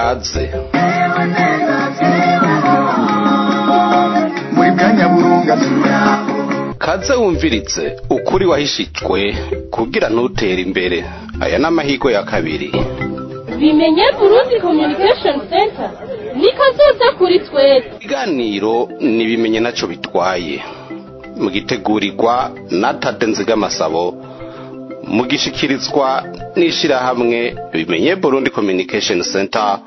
kaze kaze wumviritse ukuri wahishijwe kugira ntutere imbere. Aya n'amahirwe ya kabiri. Bimenye Burundi Communication Center ni kazoza kuri twe. Iganiro ni bimenye naco bitwaye. Mugitegurirwa na Tadenziga Masabo, mugishikirizwa n'ishirahamwe Bimenye Burundi Communication Center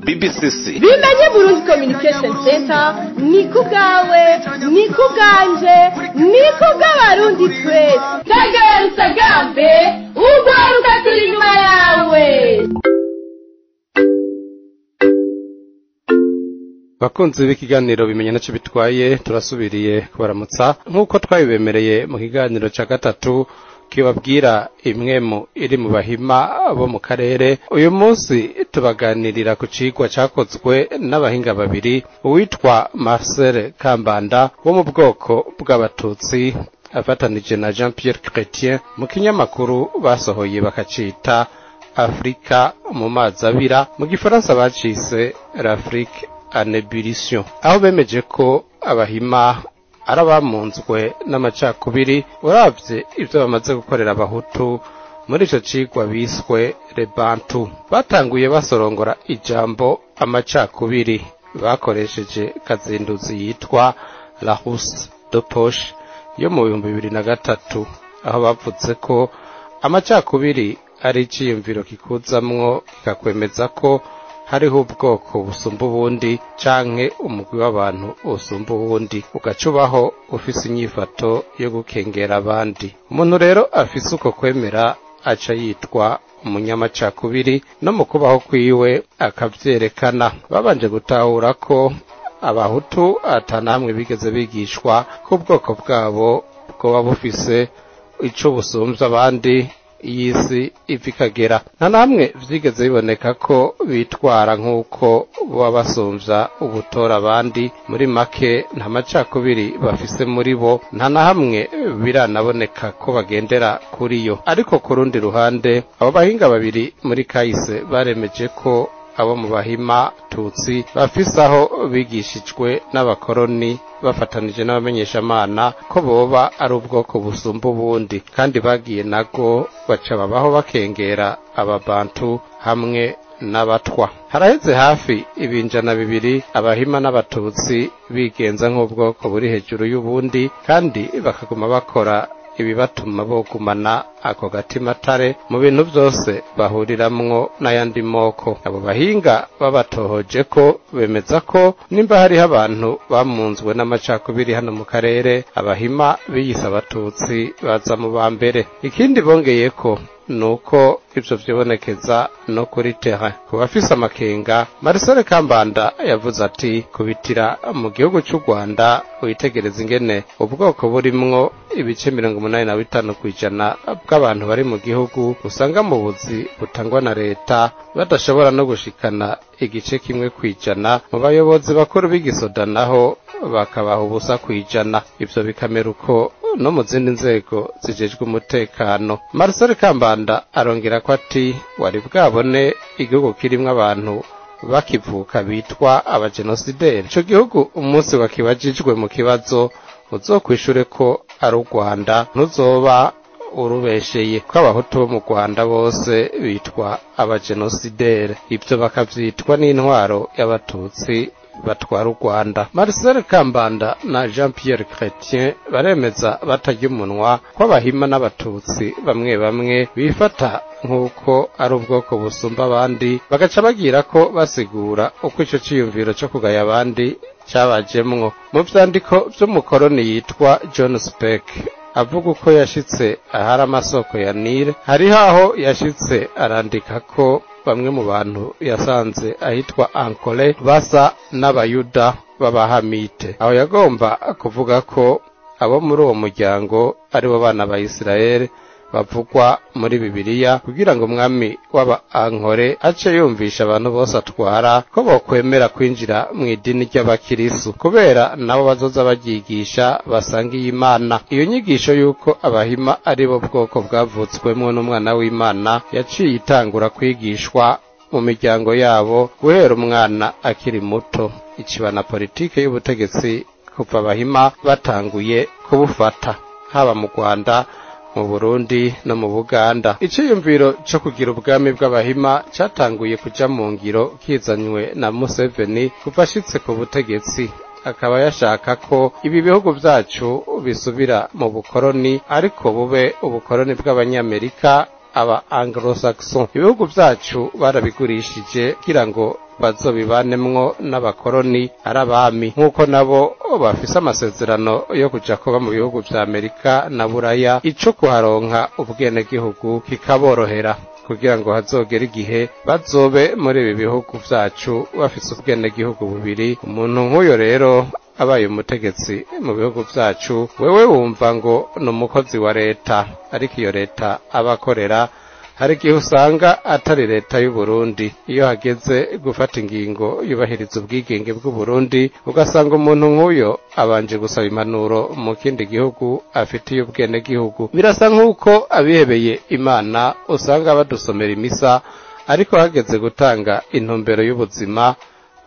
BBCC. Bimenye Burundi Communication Center ni kugawe, ni kuganje, ni kugabarundi twese. Tagarusagambe ugwaruka turi nyuma yawe. Bakunzi b'ikiganiro bimenye naco bitwaye, turasubiriye kubaramutsa nkuko twabibemereye mu kiganiro ca gatatu kibabwira imwemu iri mu bahima bo mu karere. Uyu munsi tubaganirira ku cigwa cakozwe n'abahinga babiri, uwitwa Marcel Kambanda wo mu bwoko bw'abatutsi afatanije na Jean Pierre Chrétien mu kinyamakuru basohoye bakacita Afrika mu mazi abira, mu gifaransa bacise l'Afrique en ébullition, aho bemeje ko abahima arabamunzwe n'amacakubiri. Uravye ivyo bamaze gukorera abahutu muri ico cigwa biswe Rebantu, batanguye basorongora ijambo amacakubiri bakoresheje kazinduzi yitwa La Rousse de Poche yo mu 2003, aho bavuze ko amacakubiri ari iciyumviro kikuzamwo kikakwemeza ko hariho ubwoko busumba ubundi canke umugwi w'abantu usumba ubundi, ugacubaho ufise inyifato yo gukengera abandi. Umuntu rero afise uko kwemera aca yitwa umunyamacakubiri, no mu kubaho kwiwe akavyerekana. Babanje gutahura ko abahutu atanamwe bigeze bigishwa ko ubwoko bwabo bwoba bufise ico busumvya abandi y'isi ivikagera. Nta namwe vyigeze biboneka ko bitwara nk'uko baba basumvya ubutora abandi. Muri make nta macakubiri bafise muri bo, nta na hamwe biranaboneka ko bagendera kuri yo. Ariko ku rundi ruhande, abo bahinga babiri muri kahise baremeje ko abo mu bahima tutsi bafise aho bigishijwe n'abakoroni bafatanije n'abamenyeshamana ko boba ari ubwoko busumba ubundi, kandi bagiye nago baca babaho bakengera ababantu hamwe n'abatwa. Haraheze hafi ibinjana bibiri abahima n'abatutsi bigenza nk'ubwoko buri hejuru y'ubundi, kandi bakaguma bakora ibibatuma bogumana ako gatimatare mu bintu byose bahuriramwo n'ayandi moko. Abo bahinga babatohoje ko bemeza ko nimba hariho abantu bamunzwe n'amacakubiri hano mu karere, abahima biyise abatutsi baza mu ba mbere. Ikindi bongeye ko nuko ivyo vyibonekeza no kuri terrain. Ku bafise amakenga, Marcel Kambanda yavuze ati kubitira mu gihugu cy'u Rwanda uyitegereza ingene ubwoko burimwo ibice 85% bw'abantu bari mu gihugu usanga mu buzi butangwa na leta badashobora no gushikana igice kimwe kwijana, mu bayobozi bakuru b'igisoda naho bakabaha ubusa kwijana. Ivyo bikamera uko no mu zindi nzego zijejwe umutekano. Marcel Kambanda arongera ko ati wari bwabone igihugu kirimwo abantu bakivuka bitwa abagenosideri. Ico gihugu umunsi wakibajijwe mu kibazo uzokwishure ko ari u Rwanda, ntuzoba urubesheye ko abahutu bo mu Rwanda bose bitwa abagenosideri. Ivyo bakavyitwa n'intwaro y'abatutsi batwara u Rwanda. Marcel Kambanda na Jean Pierre Chrétien baremeza batarya umunwa ko abahima n'abatutsi bamwe bamwe bifata nk'uko ari ubwoko busumba abandi, bagaca bagira ko basigura uko ico ciyumviro co kugaya abandi cabajemwo. Mu vyandiko vy'umukoroni yitwa John Speck avuga uko yashitse ahari amasoko ya Nile, hariho aho yashitse arandika ko bamwe mu bantu yasanze ahitwa Ankole basa n'abayuda b'abahamite. Aho yagomba kuvuga ko abo muri uwo muryango ari bo bana ba Israel bavugwa muri Bibiliya, kugira ngo umwami w'aba Ankore ace yumvisha abantu bose atwara ko bokwemera kwinjira mu idini ry'abakirisu, kubera nabo bazoza bagigisha basangiye Imana. Iyo nyigisho yuko abahima ari bo bwoko bwavutswemwo n'umwana w'Imana yaciye itangura kwigishwa mu miryango yabo guhera umwana akiri muto. Iciba na politike y'ubutegetsi kuva abahima batanguye kubufata haba mu Rwanda, mu Burundi no mu Buganda. Iciyumviro cyo kugira ubwami bw'abahima cyatanguye kuja mu ngiro kizanywe na Museveni kuva ashitse ku butegetsi. Akaba yashaka ko ibi bihugu vyacu bisubira mu bukoroni, ariko bube ubukoroni bw'abanyamerika, aba Anglo-Saxon. Ibihugu vyacu barabigurishije kugira ngo bazobibanemwo n'abakoroni arabami, nk'uko nabo bafise amasezerano yo kuja kuba mu bihugu vya Amerika na Buraya, ico kuharonka ubwenegihugu kikaborohera kugira ngo hazogera igihe bazobe muri ibi bihugu vyacu bafise ubwenegihugu bubiri. Umuntu nk'uyo rero abaye umutegetsi mu bihugu vyacu, wewe wumva ngo ni umukozi wa leta, ariko iyo leta abakorera hari igihe usanga atari leta y'u Burundi. Iyo hageze gufata ingingo yubahiriza ubwigenge bw'u Burundi, ugasanga umuntu nk'uyo abanje gusaba impanuro mu kindi gihugu afitiye ubwenegihugu. Birasa nk'uko abihebeye Imana usanga badusomera imisa, ariko hageze gutanga intumbero y'ubuzima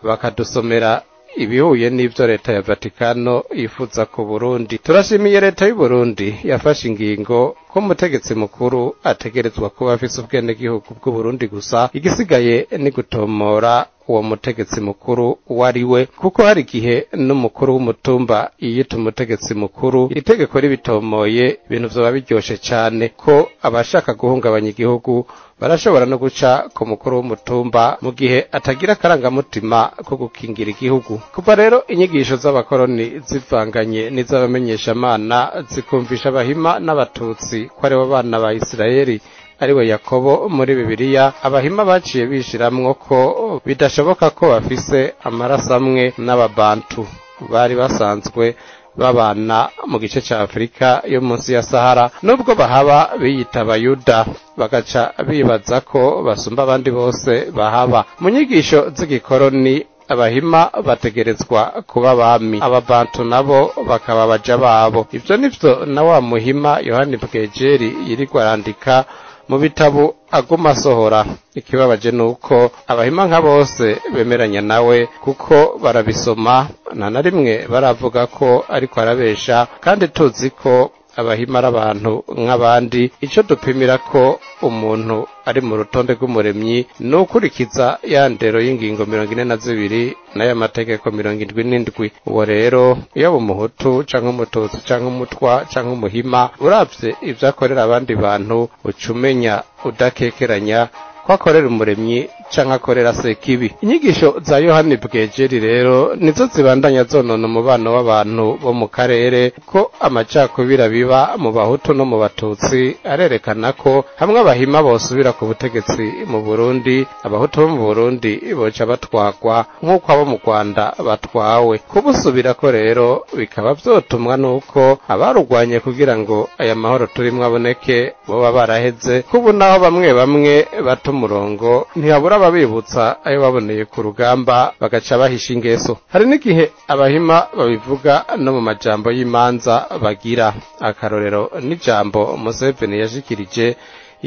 bakadusomera ibihuye n'ivyo leta ya Vatikano yifuza ku Burundi. Turashimiye leta y'u Burundi yafashe ingingo ko umutegetsi mukuru ategerezwa kuba afise ubwenegihugu bw'u Burundi gusa, igisigaye ni gutomora uwo mutegetsi mukuru wariwe, kuko hari igihe n'umukuru w'umutumba yiyita umutegetsi mukuru. Itegeko ribitomoye ibintu vyoba biryoshe cane, ko abashaka guhungabanya igihugu barashobora no guca ku mukuru w'umutumba mu gihe atagira akarangamutima ko gukingira igihugu. Kuva rero inyigisho z'abakoroni zivanganye n'iz'abamenyeshamana zikumvisha abahima n'abatutsi ko ari bo bana ba Isirayeli ariwe Yakobo muri Bibiliya, abahima baciye bishiramwo ko bidashoboka ko bafise amaraso amwe n'ababantu bari basanzwe babana mu gice ca Afrika yo munsi ya Sahara. Nubwo bahaba biyita Abayuda, bagaca bibaza ko basumba abandi bose bahaba. Mu nyigisho z'igikoroni, abahima bategerezwa kuba abami, ababantu nabo bakaba abaja babo. Ivyo nivyo na wa muhima Yohani Bwejeri yirirwa arandika mu bitabo aguma asohora. Ikibabaje nuko abahima nka bose bemeranya nawe, kuko barabisoma nta na rimwe baravuga ko ariko arabesha, kandi tuzi ko abahima ari abantu nk'abandi. Ico dupimira ko umuntu ari mu rutonde rw'umuremyi ni ukurikiza ya ndero y'ingingo 42 n'aya mategeko 77. Uwo rero iyo umuhutu canke umututsi canke umutwa canke umuhima, uravye ivyo akorera abandi bantu ucumenya udakekeranya ko akorera umuremyi canke akorera sekibi. Inyigisho za Yohani Bwejeri rero nizo zibandanya zonona umubano w'abantu bo mu karere, ko amacakubira biba mu bahutu no mu batutsi. Arerekana ko hamwe abahima bosubira ku butegetsi mu Burundi, abahutu bo mu Burundi boca batwagwa nk'uko abo mu Rwanda batwawe. Kubusubirako rero bikaba vyotumwa nuko abarugwanye kugira ngo aya mahoro turimwo aboneke boba baraheze, kubu naho bamwe bamwe bata umurongo ntiyabura ababibutsa ayo baboneye ku rugamba bagaca bahisha ingeso. Hari n'igihe abahima babivuga no mu majambo y'imanza bagira. Akarorero n'ijambo Museveni yashikirije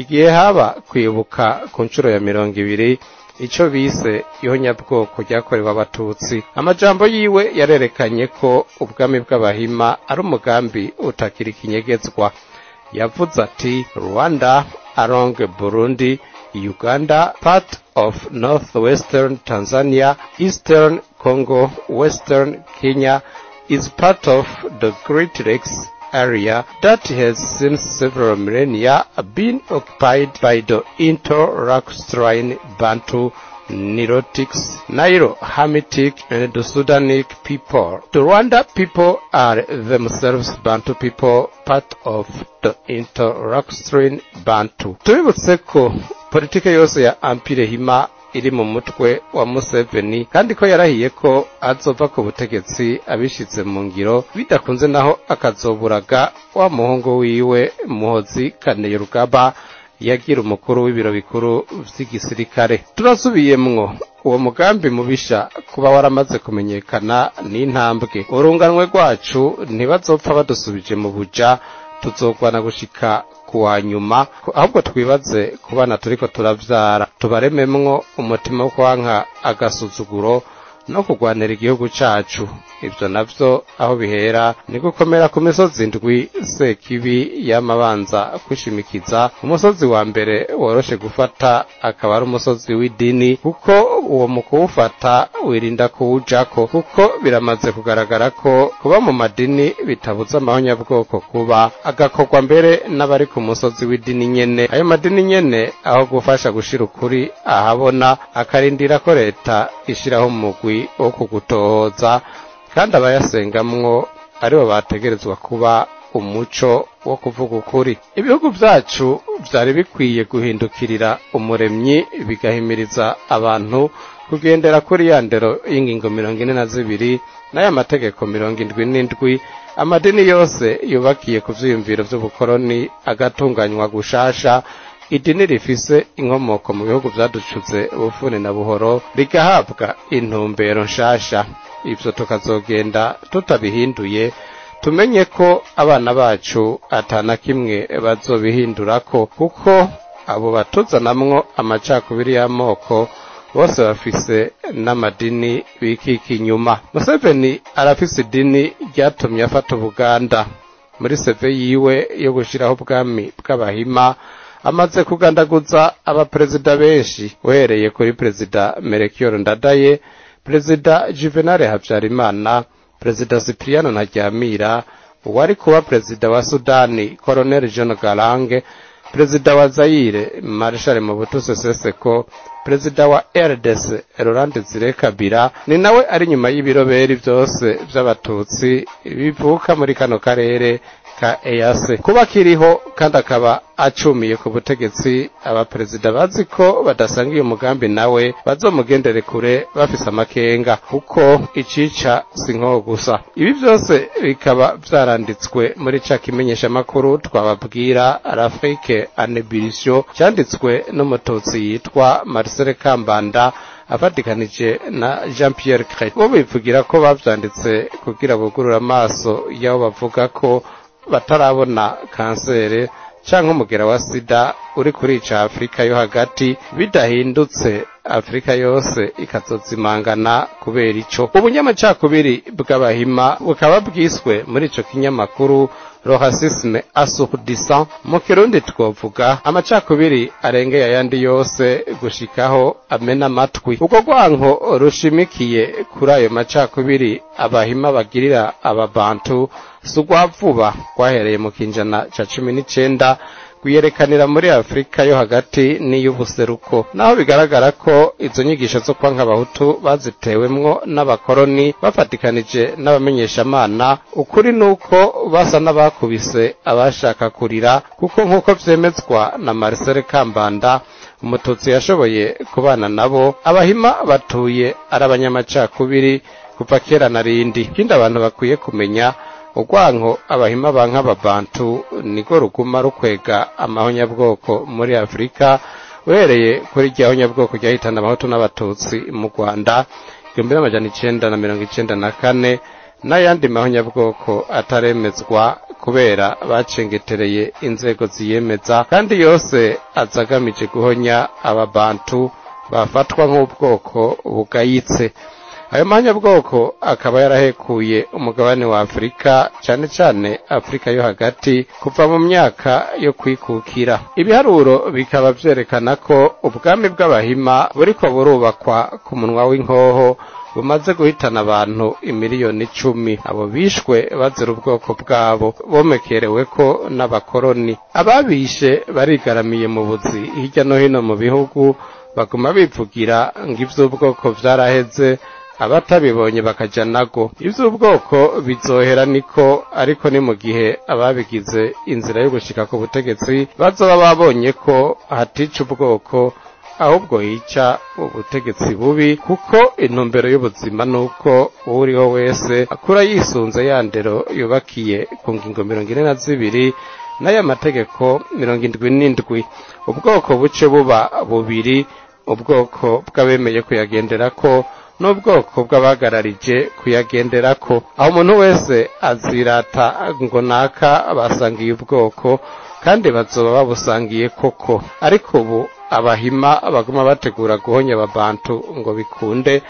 igihe haba kwibuka ku ncuro ya 200 ico bise ihonyabwoko ryakorewe abatutsi. Amajambo yiwe yarerekanye ko ubwami bw'abahima ari umugambi utakiri kinyegezwa. Yavuze ati, Rwanda along Burundi, Uganda, part of northwestern Tanzania, eastern Congo, western Kenya, is part of the Great Lakes area that has since several millennia been occupied by the Indo-Lacustrine Bantu, Nilotics, Nilo-Hamitic, and the Sudanic people. The Rwanda people are themselves Bantu people, part of the Indo-Lacustrine Bantu. Tubibutse ko politike yose ya Empire Hima iri mu mutwe wa Museveni, kandi ko yarahiye ko azova ku butegetsi abishize mu ngiro, bidakunze naho akazoburaga wa muhungu wiwe Muhozi Kainerugaba yagira umukuru w'ibiro bikuru vy'igisirikare. Turasubiyemwo uwo mugambi mubisha kuba waramaze kumenyekana n'intambwe. Urunganwe rwacu ntibazopfa badusubije mu buja tuzogwana gushika kuwa nyuma, ahubwo twibaze ku bana turiko turavyara, tubarememwo umutima wo kwanka agasuzuguro no kugwanira igihugu cacu. Ivyo navyo aho bihera ni gukomera ku misozi ndwi Sekibi yamabanza kwishimikiza. Umusozi wa mbere woroshe gufata akaba ari umusozi w'idini, kuko uwo mu kuwufata wirinda kuwujako, kuko biramaze kugaragara ko kuba mu madini bitabuza amahonyabwoko kuba, agakorwa mbere n'abari ku musozi w'idini nyene. Ayo madini nyene aho gufasha gushira ukuri ahabona, akarindira ko leta ishiraho umugwi wo kugutohoza, kandi abayasengamwo aribo bategerezwa kuba umuco wo kuvuga ukuri. Ibihugu vyacu vyari bikwiye guhindukirira umuremyi, bigahimiriza abantu kugendera kuri ya ndero y'ingingo 42 n'aya mategeko 77. Amadini yose yubakiye ku vyiyumviro vy'ubukoroni agatunganywa gushasha. Idini rifise inkomoko mu bihugu vyaducuze ubufuni na buhoro rigahabwa intumbero nshasha. Ivyo tukazogenda tutabihinduye, tumenye ko abana bacu atana kimwe bazobihindurako, kuko abo batuzanamwo amacakubiri y'amoko bose bafise n'amadini bikika inyuma. Museveni arafise idini ryatumye afata Ubuganda. Muri seve yiwe yo gushiraho ubwami bw'Abahima amaze kugandaguza abaperezida benshi, uhereye kuri perezida Melchior Ndadaye, perezida Juvenal Habyarimana, perezida Cypriano Ntaryamira, uwari kuba perezida wa Sudani Colonel John Garang, perezida wa Zaire Marshal Mobutu Sese Seko, perezida wa RDC Laurent Desire Kabila. Ni nawe ari nyuma y'ibiroberi byose by'abatutsi bivuka muri kano karere ka EAC. Kuba kiriho kandi akaba acumiye ku butegetsi, abaperezida bazi ko badasangiye umugambi nawe bazomugendere kure bafise amakenga, kuko icica sinko gusa. Ibi byose bikaba vyaranditswe muri ca kimenyesha makuru twababwira L'Afrique en ébullition, cyanditswe n'umututsi yitwa Marcel Kambanda afatikanije na Jean Pierre Crete. Bo bivugira ko bavyanditse kugira bugurura amaso yaho bavuga ko batarabona kansere canke umugera wa sida uri kurica Afrika yo hagati, bidahindutse Afrika yose ikazozimangana kubera ico. Ubunyamacakubiri bw'Abahima bukaba bwiswe muri ico kinyamakuru le racisme assourdissant. Mu Kirundi twovuga amacakubiri arengeye ayandi yose gushikaho amena amatwi. Uko rwanko rushimikiye kuri ayo macakubiri Abahima bagirira ababantu sugwavuba kwahereye mu kinjana ca 19 kuyerekanira muri Afrika yo hagati n'iy'ubuseruko, naho bigaragara ko izo nyigisho zo kwanka abahutu bazitewemwo n'abakoroni bafatikanije n'abamenyeshamana. Ukuri nuko basa n'abakubise abashaka kurira, kuko nk'uko vyemezwa na Marcel Kambanda, umututsi yashoboye kubana nabo. Abahima batuye ari abanyamacakubiri kuva kera na rindi. Ikindi abantu bakwiye kumenya, urwanko Abahima banka ababantu niko ruguma rukwega amahonyabwoko muri Afrika, uhereye kuri rya honyabwoko ryahitana abahutu n'abatutsi mu Rwanda 1994, n'ayandi mahonyabwoko ataremezwa kubera bacengetereye inzego ziyemeza, kandi yose azagamije guhonya ababantu bafatwa nk'ubwoko bugayitse. Ayo mahonyabwoko akaba yarahekuye umugabane wa Afrika, cyane cyane Afrika yo hagati, kuva mu myaka yo kwikukira. Ibiharuro bikaba vyerekana ko ubwami bw'Abahima buriko burubakwa ku munwa w'inkoho bumaze guhitana abantu 10,000,000. Abo bishwe bazira ubwoko bwabo, bomekerewe ko n'abakoroni. Ababishe barigaramiye mu buzi hirya no hino mu bihugu, baguma bivugira ngo ivy'ubwoko vyaraheze, abatabibonye bakaja nago. Ivy'ubwoko bizohera niko, ariko ni mu gihe ababigize inzira yo gushika ku butegetsi bazoba babonye ko hatica ubwoko, ahubwo hica ubutegetsi bubi, kuko intumbero y'ubuzima nuko uriho wese akura yisunze ya ndero yubakiye ku ngingo 42 n'aya mategeko 77. Ubwoko buce buba bubiri, ubwoko bw'abemeye kuyagenderako n'ubwoko bw'abagararije kuyagenderako. Aho umuntu wese azirata ngo naka basangiye ubwoko kandi bazoba babusangiye koko, ariko ubu abahima baguma bategura guhonya ababantu ngo bikunde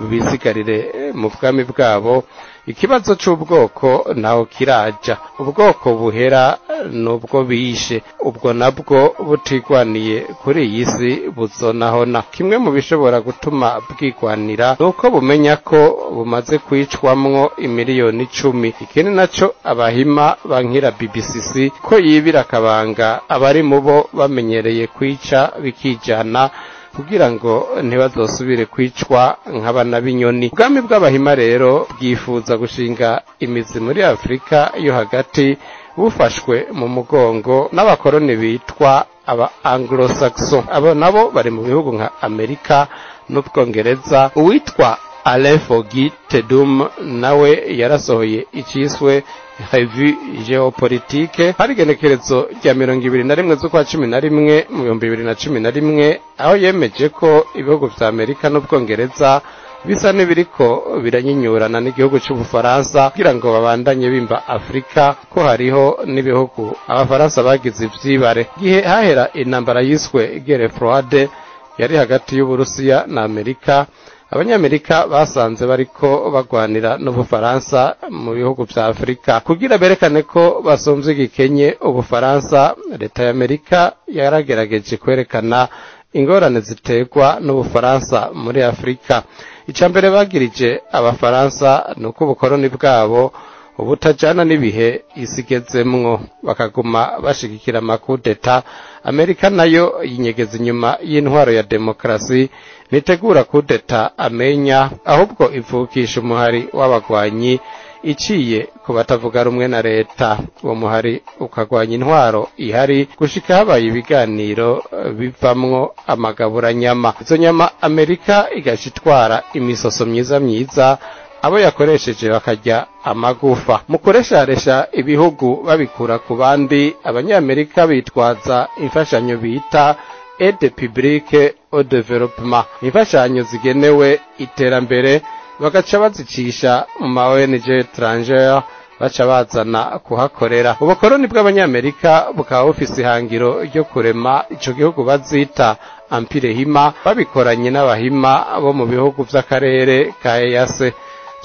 bizigarire mu bwami bwabo. Ikibazo c'ubwoko naho kiraja, ubwoko buhera nubwo bishe, ubwo nabwo butigwaniye kuri iyi si buzonahona. Kimwe mu bishobora gutuma bwigwanira nuko bumenya ko bumaze kwicwamwo imiliyoni 10. Ikindi naco abahima bankira BBCC ko yibira akabanga abari mubo bamenyereye kwica bikijana kugira ngo ntibazosubire kwicwa nk'abana b'inyoni. Ubwami bw'abahima rero bwifuza gushinga imizi muri Afrika yo hagati, bufashwe mu mugongo n'abakoroni bitwa aba Anglo-Saxon. Abo nabo bari mu bihugu nka Amerika n'Ubwongereza. Uwitwa Alain Foguy Tedum nawe yarasohoye iciswe Revue Géopolitique hari igenekerezo rya 21 z'ukwa 11 mu 2011, aho yemeje ko ibihugu vya Amerika n'Ubwongereza bisa n'ibiriko biranyinyurana n'igihugu c'Ubufaransa kugira ngo babandanye bimba Afrika, ko hariho n'ibihugu abafaransa bagize ivyibare. Gihe hahera intambara yiswe Guerre Froide yari hagati y'Uburusiya na Amerika, Abanyamerika basanze bariko bagwanira n'Ubufaransa mu bihugu vya Afrika kugira berekane ko basomvye igikenye Ubufaransa. Leta ya Amerika yaragerageje kwerekana ingorane ziterwa n'Ubufaransa muri Afrika. Icambere bagirije Abafaransa nuko ubukoroni bwabo ubutajana n'ibihe isigezemwo, bakaguma bashigikira amakudeta. Amerika nayo yinyegeza inyuma y'intwaro ya demokrasi, nitegura kudeta amenya, ahubwo ivukisha umuhari w'abagwanyi iciye ku batavuga rumwe na leta. Uwo muhari ukagwanya intwaro ihari gushika habaye ibiganiro bivamwo amagaburanyama. Izo nyama Amerika igashitwara imisoso myiza abo yakoresheje bakarya amagufa. Mu kuresharesha ibihugu babikura ku bandi, Abanyamerika bitwaza imfashanyo bita aide publique au développement, imfashanyo zigenewe iterambere, bagaca bazicisha mu ma ONG étrangère baca bazana kuhakorera. Ubukoroni bw'Abanyamerika bukaba bufise ihangiro ryo kurema ico gihugu bazita Empire Hima, babikoranye n'abahima bo mu bihugu vy'akarere ka EAC.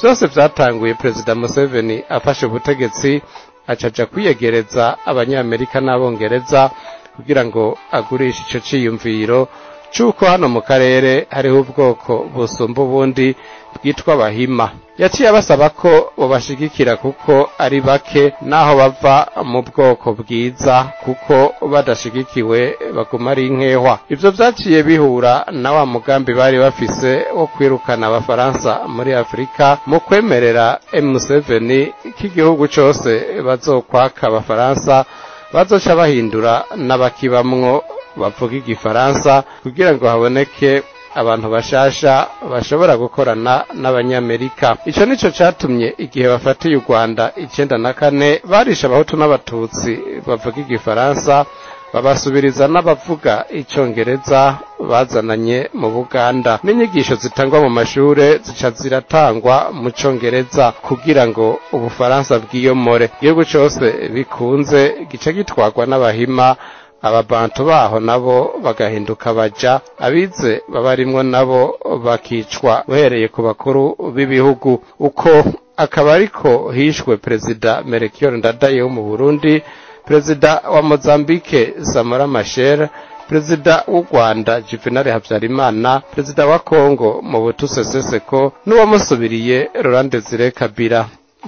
Vyose vyatanguye Perezida Museveni afashe ubutegetsi, acaja kwiyegereza Abanyamerika n'Abongereza kugira ngo agurishe ico ciyumviro c'uko hano mu karere hariho ubwoko busumba ubundi bwitwa Abahima. Yaciye abasaba ko bobashigikira kuko ari bake, naho bava mu bwoko bwiza, kuko badashigikiwe baguma ari inkehwa. Ivyo vyaciye bihura na wa mugambi bari bafise wo kwirukana Abafaransa muri Afrika, mu kwemerera Museveni k'igihugu cose bazokwaka Abafaransa bazoca bahindura n'abakibamwo bavuga Igifaransa kugira ngo haboneke abantu bashasha bashobora gukorana n'Abanyamerika. Ico nico catumye igihe bafatiye u Rwanda 94 barisha Abahutu n'Abatutsi bavuga Igifaransa, babasubiriza n'abavuga Icongereza bazananye mu Buganda. N'inyigisho zitangwa mu mashure zica ziratangwa mu Congereza kugira ngo Ubufaransa bwiyomore. Igihugu cose bikunze gica gitwarwa n'Abahima, ababantu baho nabo bagahinduka baja, abize babarimwo nabo bakicwa uhereye ku bakuru b'ibihugu. Uko akaba ariko hishwe Perezida Melchior Ndadaye wo mu Burundi, Perezida wa Mozambique Samora Machel, Perezida w'u Rwanda Juvenal Habyarimana, Perezida wa Kongo Mobutu Sese Seko n'uwamusubiriye Laurent Desire Kabila.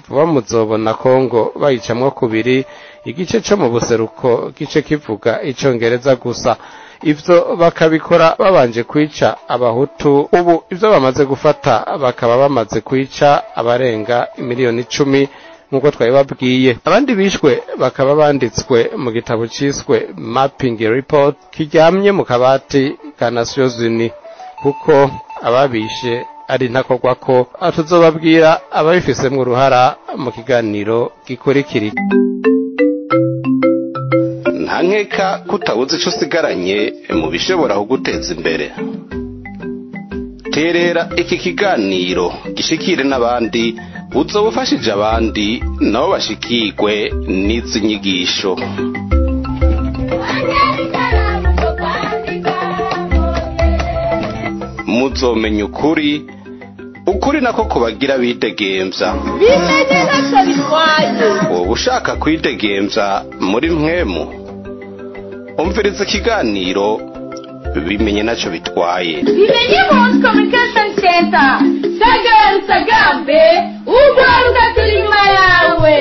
Vuba muzobona Kongo bayicamwo kubiri, igice cyo mu buseruko gice kivuga Icongereza gusa. Ivyo bakabikora babanje kwica Abahutu. Ubu ivyo bamaze gufata bakaba bamaze kwica abarenga imiliyoni 10 nkuko twabibabwiye. Abandi bishwe bakaba banditswe mu gitabo ciswe Mapping Report kiryamye mu kabati ka Nations Unies, kuko ababishe ari ntakorwa ko atuzobabwira ababifisemwe uruhara mu kiganiro gikurikira. Nta nkeka kutabuze ico usigaranye mu bishobora kuguteza imbere. terera iki kiganiro gishikire n'abandi uzoba ufashije abandi nabo bashikirwe n'izi nyigisho. Muzomenya ukuri nako kubagira bidegemvya. Bimenye ntacyo bitwaye. Wowe ushaka kwidegemvya muri mwemu, umviriza ikiganiro bimenye ntacyo bitwaye. Bimenye Burundi Communication Center. Sagambe, urwaruka turi inyuma yawe.